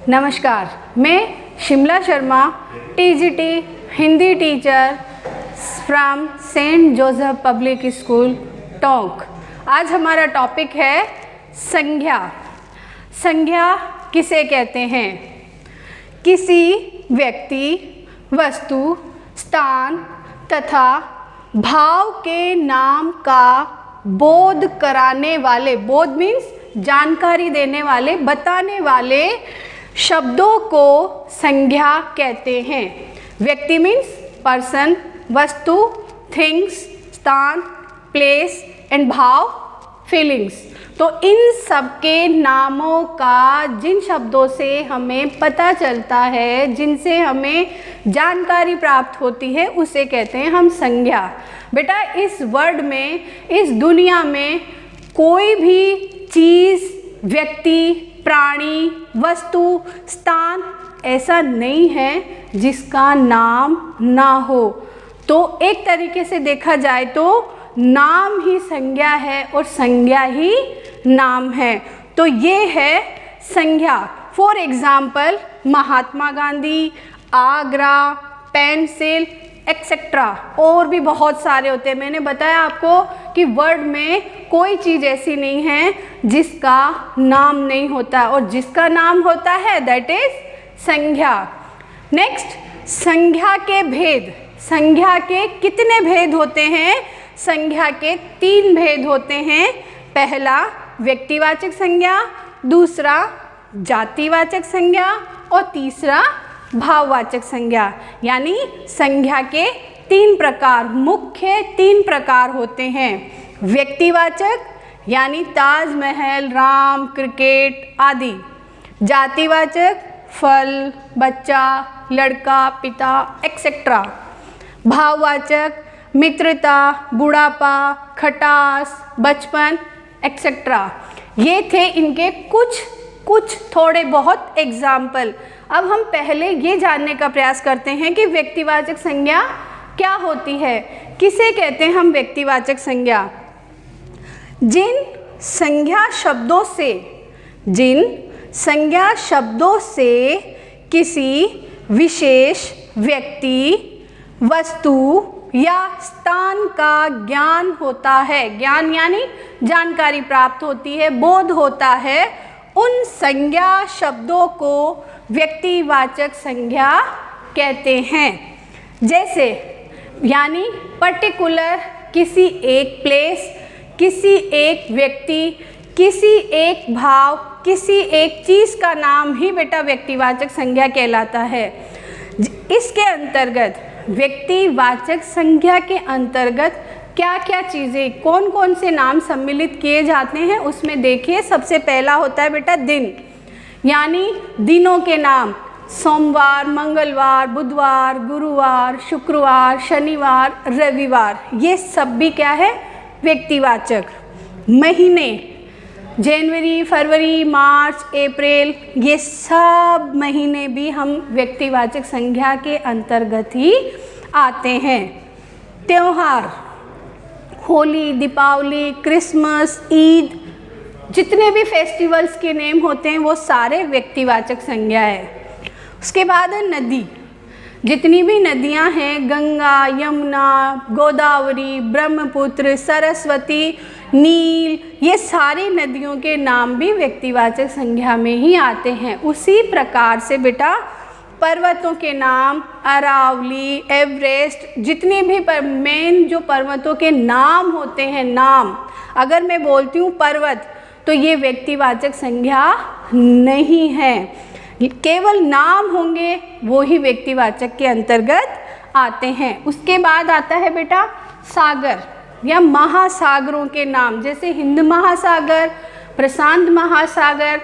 नमस्कार, मैं Shimla Sharma TGT Hindi teacher from saint Joseph public school Tonk. आज हमारा टॉपिक है संज्ञा। संज्ञा किसे कहते हैं? किसी व्यक्ति, वस्तु, स्थान तथा भाव के नाम का बोध कराने वाले, बोध मीन्स जानकारी देने वाले, बताने वाले शब्दों को संज्ञा कहते हैं। व्यक्ति मीन्स पर्सन, वस्तु, थिंग्स, स्थान, प्लेस एंड भाव, फीलिंग्स। तो इन सब के नामों का जिन शब्दों से हमें पता चलता है, जिनसे हमें जानकारी प्राप्त होती है, उसे कहते हैं हम संज्ञा। बेटा, इस वर्ल्ड में, इस दुनिया में कोई भी चीज़, व्यक्ति, प्राणी, वस्तु, स्थान ऐसा नहीं है जिसका नाम ना हो। तो एक तरीके से देखा जाए तो नाम ही संज्ञा है और संज्ञा ही नाम है। तो ये है संज्ञा। For example, Mahatma Gandhi, Agra, pencil etcetera, और भी बहुत सारे होते हैं। मैंने बताया आपको कि वर्ल्ड में कोई चीज़ ऐसी नहीं है जिसका नाम नहीं होता, और जिसका नाम होता है दैट इज संज्ञा। नेक्स्ट, संज्ञा के भेद। संज्ञा के कितने भेद होते हैं? संज्ञा के 3 भेद होते हैं। पहला व्यक्तिवाचक संज्ञा, दूसरा जातिवाचक संज्ञा और तीसरा भाववाचक संज्ञा। यानी संज्ञा के 3 प्रकार, मुख्य 3 प्रकार होते हैं। व्यक्तिवाचक यानी ताजमहल, राम, क्रिकेट आदि। जातिवाचक फल, बच्चा, लड़का, पिता एक्सेट्रा। भाववाचक मित्रता, बुढ़ापा, खटास, बचपन एक्सेट्रा। ये थे इनके कुछ थोड़े बहुत एग्जाम्पल। अब हम पहले ये जानने का प्रयास करते हैं कि व्यक्तिवाचक संज्ञा क्या होती है, किसे कहते हैं हम व्यक्तिवाचक संज्ञा। जिन संज्ञा शब्दों से किसी विशेष व्यक्ति, वस्तु या स्थान का ज्ञान होता है, ज्ञान यानी जानकारी प्राप्त होती है, बोध होता है, उन संज्ञा शब्दों को व्यक्तिवाचक संज्ञा कहते हैं। जैसे यानी पर्टिकुलर किसी एक प्लेस, किसी एक व्यक्ति, किसी एक भाव, किसी एक चीज़ का नाम ही बेटा व्यक्तिवाचक संज्ञा कहलाता है। इसके अंतर्गत, व्यक्तिवाचक संज्ञा के अंतर्गत क्या क्या चीज़ें, कौन कौन से नाम सम्मिलित किए जाते हैं उसमें देखिए। सबसे पहला होता है बेटा दिन, यानी दिनों के नाम। सोमवार, मंगलवार, बुधवार, गुरुवार, शुक्रवार, शनिवार, रविवार, ये सब भी क्या है? व्यक्तिवाचक। महीने, जनवरी, फरवरी, मार्च, अप्रैल, ये सब महीने भी हम व्यक्तिवाचक संज्ञा के अंतर्गत ही आते हैं। त्योहार, होली, दीपावली, क्रिसमस, ईद, जितने भी फेस्टिवल्स के नेम होते हैं वो सारे व्यक्तिवाचक संज्ञा है। उसके बाद है नदी। जितनी भी नदियां हैं, गंगा, यमुना, गोदावरी, ब्रह्मपुत्र, सरस्वती, नील, ये सारी नदियों के नाम भी व्यक्तिवाचक संज्ञा में ही आते हैं। उसी प्रकार से बेटा पर्वतों के नाम, अरावली, एवरेस्ट, जितने भी मेन जो पर्वतों के नाम होते हैं, नाम, अगर मैं बोलती हूँ पर्वत, तो ये व्यक्तिवाचक संज्ञा नहीं है, केवल नाम होंगे वो ही व्यक्तिवाचक के अंतर्गत आते हैं। उसके बाद आता है बेटा सागर या महासागरों के नाम, जैसे हिंद महासागर, प्रशांत महासागर,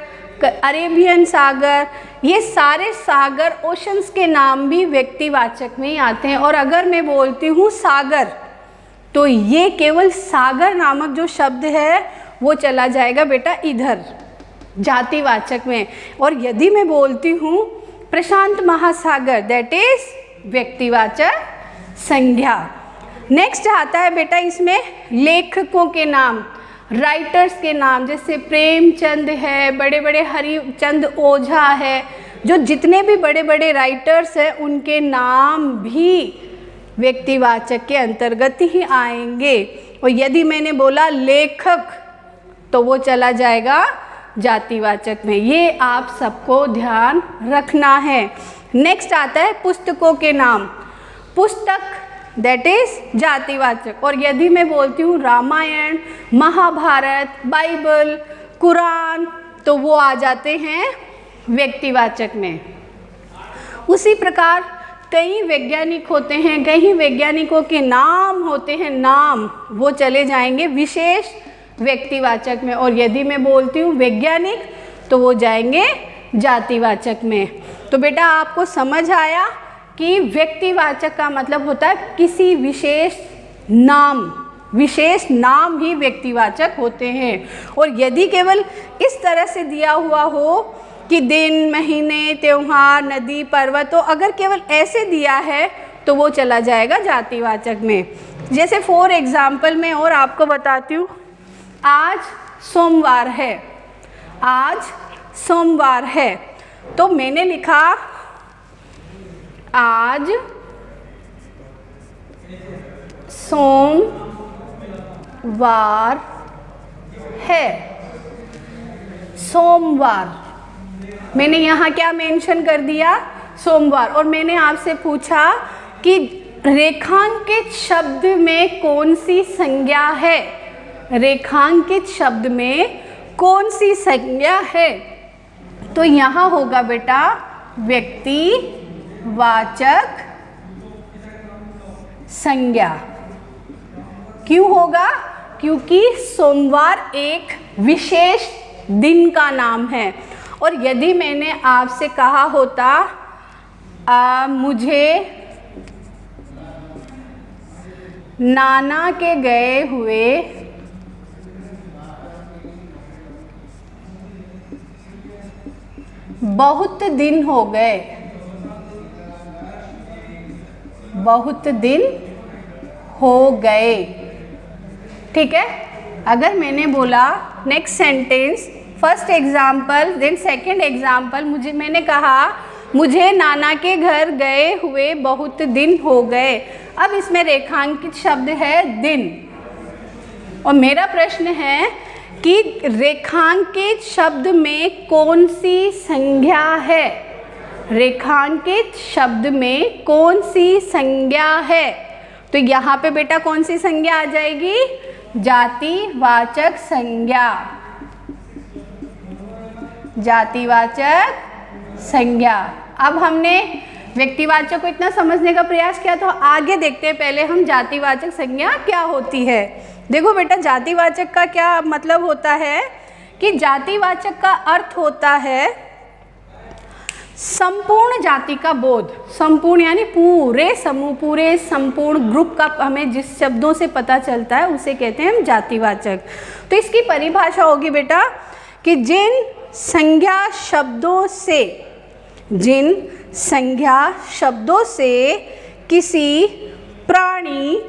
अरेबियन सागर, ये सारे सागर, ओशंस के नाम भी व्यक्तिवाचक में ही आते हैं। और अगर मैं बोलती हूँ सागर, तो ये केवल सागर नामक जो शब्द है वो चला जाएगा बेटा इधर जातिवाचक में। और यदि मैं बोलती हूँ प्रशांत महासागर, दैट इज व्यक्तिवाचक संज्ञा। नेक्स्ट आता है बेटा इसमें लेखकों के नाम, राइटर्स के नाम, जैसे प्रेमचंद है, बड़े बड़े हरिचंद ओझा है, जो जितने भी बड़े बड़े राइटर्स हैं उनके नाम भी व्यक्तिवाचक के अंतर्गत ही आएंगे। और यदि मैंने बोला लेखक तो वो चला जाएगा जातिवाचक में। ये आप सबको ध्यान रखना है। नेक्स्ट आता है पुस्तकों के नाम। पुस्तक दैट इज जातिवाचक। और यदि मैं बोलती हूँ रामायण, महाभारत, बाइबल, कुरान, तो वो आ जाते हैं व्यक्तिवाचक में। उसी प्रकार कई वैज्ञानिक होते हैं, कई वैज्ञानिकों के नाम होते हैं, नाम वो चले जाएंगे विशेष व्यक्तिवाचक में। और यदि मैं बोलती हूँ वैज्ञानिक तो वो जाएंगे जातिवाचक में। तो बेटा आपको समझ आया कि व्यक्तिवाचक का मतलब होता है किसी विशेष नाम ही व्यक्तिवाचक होते हैं। और यदि केवल इस तरह से दिया हुआ हो कि दिन, महीने, त्योहार, नदी, पर्वत, तो अगर केवल ऐसे दिया है तो वो चला जाएगा जातिवाचक में। जैसे फॉर एग्जाम्पल मैं और आपको बताती हूँ, आज सोमवार है, आज सोमवार है, तो मैंने लिखा आज सोमवार है। सोमवार मैंने यहाँ क्या मेंशन कर दिया? सोमवार। और मैंने आपसे पूछा कि रेखांकित शब्द में कौन सी संज्ञा है? रेखांकित शब्द में कौन सी संज्ञा है? तो यहाँ होगा बेटा व्यक्तिवाचक संज्ञा। क्यों होगा? क्योंकि सोमवार एक विशेष दिन का नाम है। और यदि मैंने आपसे कहा होता मुझे नाना के गए हुए बहुत दिन हो गए, बहुत दिन हो गए, ठीक है। अगर मैंने बोला next sentence, first example then second example, मैंने कहा मुझे नाना के घर गए हुए बहुत दिन हो गए। अब इसमें रेखांकित शब्द है दिन, और मेरा प्रश्न है कि रेखांकित शब्द में कौन सी संज्ञा है? रेखांकित शब्द में कौन सी संज्ञा है? तो यहाँ पे बेटा कौन सी संज्ञा आ जाएगी? जातिवाचक संज्ञा, जातिवाचक संज्ञा। अब हमने व्यक्तिवाचक को इतना समझने का प्रयास किया, तो आगे देखते हैं पहले हम जातिवाचक संज्ञा क्या होती है। देखो बेटा जातिवाचक का क्या मतलब होता है कि जातिवाचक का अर्थ होता है संपूर्ण जाति का बोध। संपूर्ण यानी पूरे समूह, पूरे संपूर्ण ग्रुप का हमें जिस शब्दों से पता चलता है उसे कहते हैं हम जातिवाचक। तो इसकी परिभाषा होगी बेटा कि जिन संज्ञा शब्दों से किसी प्राणी,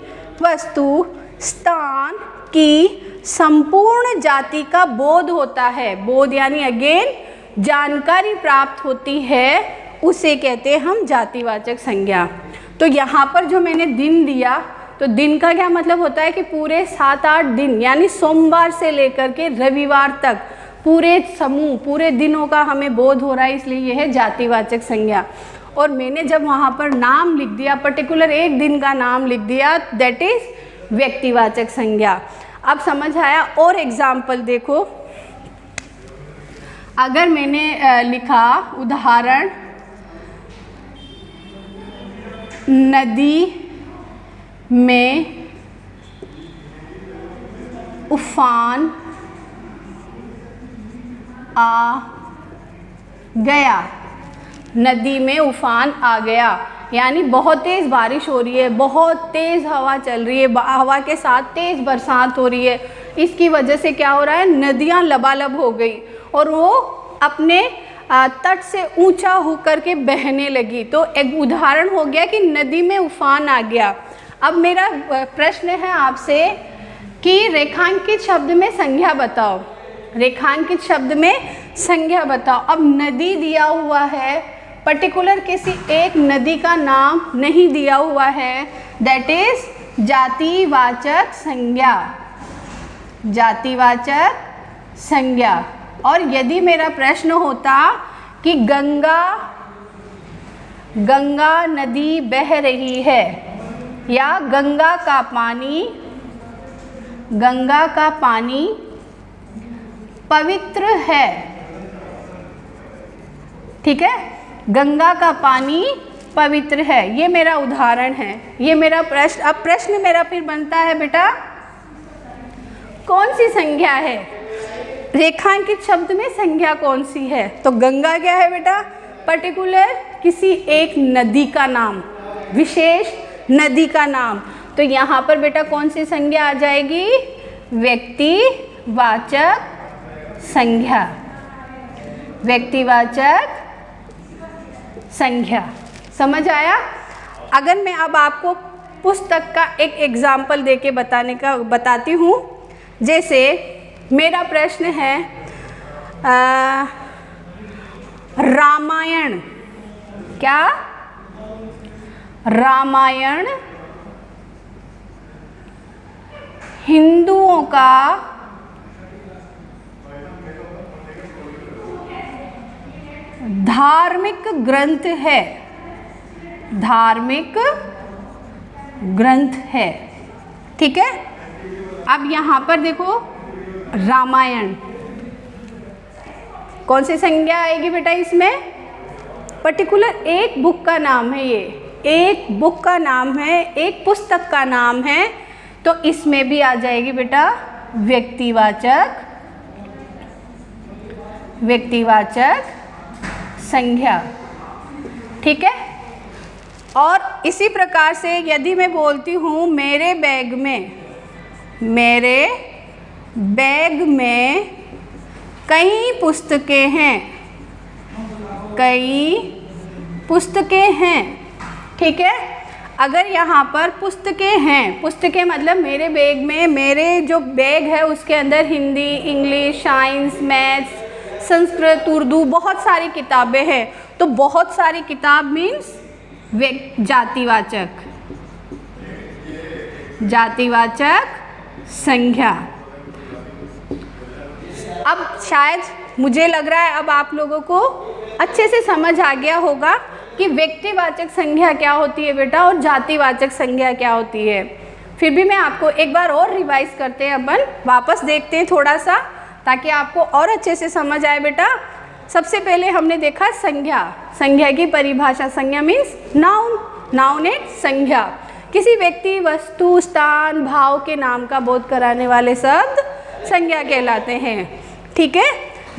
वस्तु, स्थान की संपूर्ण जाति का बोध होता है, बोध यानी अगेन जानकारी प्राप्त होती है, उसे कहते हैं हम जातिवाचक संज्ञा। तो यहाँ पर जो मैंने दिन दिया, तो दिन का क्या मतलब होता है कि पूरे 7-8 दिन यानी सोमवार से लेकर के रविवार तक पूरे समूह, पूरे दिनों का हमें बोध हो रहा है, इसलिए यह है जातिवाचक संज्ञा। और मैंने जब वहाँ पर नाम लिख दिया, पर्टिकुलर एक दिन का नाम लिख दिया, दैट इज व्यक्तिवाचक संज्ञा। अब समझ आया? और एग्जाम्पल देखो, अगर मैंने लिखा उदाहरण नदी में उफान आ गया, नदी में उफान आ गया यानी बहुत तेज़ बारिश हो रही है, बहुत तेज़ हवा चल रही है, हवा के साथ तेज़ बरसात हो रही है। इसकी वजह से क्या हो रहा है, नदियाँ लबालब हो गई और वो अपने तट से ऊंचा होकर के बहने लगी। तो एक उदाहरण हो गया कि नदी में उफान आ गया। अब मेरा प्रश्न है आपसे कि रेखांकित शब्द में संज्ञा बताओ। रेखांकित शब्द में संज्ञा बताओ। अब नदी दिया हुआ है, पर्टिकुलर किसी एक नदी का नाम नहीं दिया हुआ है, दैट इज जातिवाचक संज्ञा, जातिवाचक संज्ञा। और यदि मेरा प्रश्न होता कि गंगा नदी बह रही है या गंगा का पानी पवित्र है, ठीक है, गंगा का पानी पवित्र है, ये मेरा उदाहरण है, ये मेरा प्रश्न। अब प्रश्न मेरा फिर बनता है बेटा कौन सी संज्ञा है, रेखांकित शब्द में संज्ञा कौन सी है? तो गंगा क्या है बेटा? पर्टिकुलर किसी एक नदी का नाम, विशेष नदी का नाम। तो यहाँ पर बेटा कौन सी संज्ञा आ जाएगी? व्यक्तिवाचक संज्ञा, व्यक्तिवाचक संज्ञा। समझ आया? अगर मैं अब आपको पुस्तक का एक एग्जाम्पल देके बताती हूँ, जैसे मेरा प्रश्न है रामायण, क्या? रामायण हिंदुओं का धार्मिक ग्रंथ है, धार्मिक ग्रंथ है, ठीक है। अब यहाँ पर देखो रामायण, कौन सी संज्ञा आएगी बेटा इसमें? पर्टिकुलर एक बुक का नाम है, ये एक बुक का नाम है, एक पुस्तक का नाम है, तो इसमें भी आ जाएगी बेटा व्यक्तिवाचक संज्ञा, ठीक है। और इसी प्रकार से यदि मैं बोलती हूँ मेरे बैग में कई पुस्तकें हैं, कई पुस्तकें हैं, ठीक है। अगर यहाँ पर पुस्तकें हैं, पुस्तकें मतलब मेरे बैग में, मेरे जो बैग है उसके अंदर Hindi, English, science, maths, Sanskrit, Urdu, बहुत सारी किताबें हैं, तो बहुत सारी किताब मीन्स जातिवाचक संज्ञा। अब शायद मुझे लग रहा है अब आप लोगों को अच्छे से समझ आ गया होगा कि व्यक्तिवाचक संज्ञा क्या होती है बेटा और जातिवाचक संज्ञा क्या होती है। फिर भी मैं आपको एक बार और रिवाइज करते हैं, अपन वापस देखते हैं थोड़ा सा, ताकि आपको और अच्छे से समझ आए बेटा। सबसे पहले हमने देखा संज्ञा, संज्ञा की परिभाषा। संज्ञा मीन्स नाउन, नाउन एंड संज्ञा, किसी व्यक्ति, वस्तु, स्थान, भाव के नाम का बोध कराने वाले शब्द संज्ञा कहलाते हैं, ठीक है।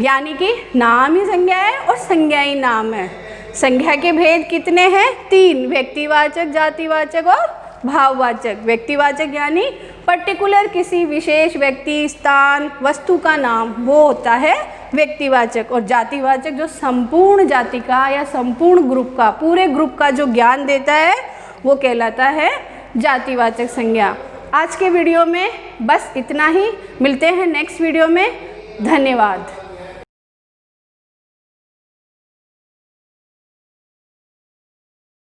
यानी कि नाम ही संज्ञा है और संज्ञा ही नाम है। संज्ञा के भेद कितने हैं? 3, व्यक्तिवाचक, जातिवाचक और भाववाचक। व्यक्तिवाचक यानी पर्टिकुलर किसी विशेष व्यक्ति, स्थान, वस्तु का नाम, वो होता है व्यक्तिवाचक। और जातिवाचक जो संपूर्ण जाति का या संपूर्ण ग्रुप का, पूरे ग्रुप का जो ज्ञान देता है वो कहलाता है जातिवाचक संज्ञा। आज के वीडियो में बस इतना ही, मिलते हैं नेक्स्ट वीडियो में। धन्यवाद।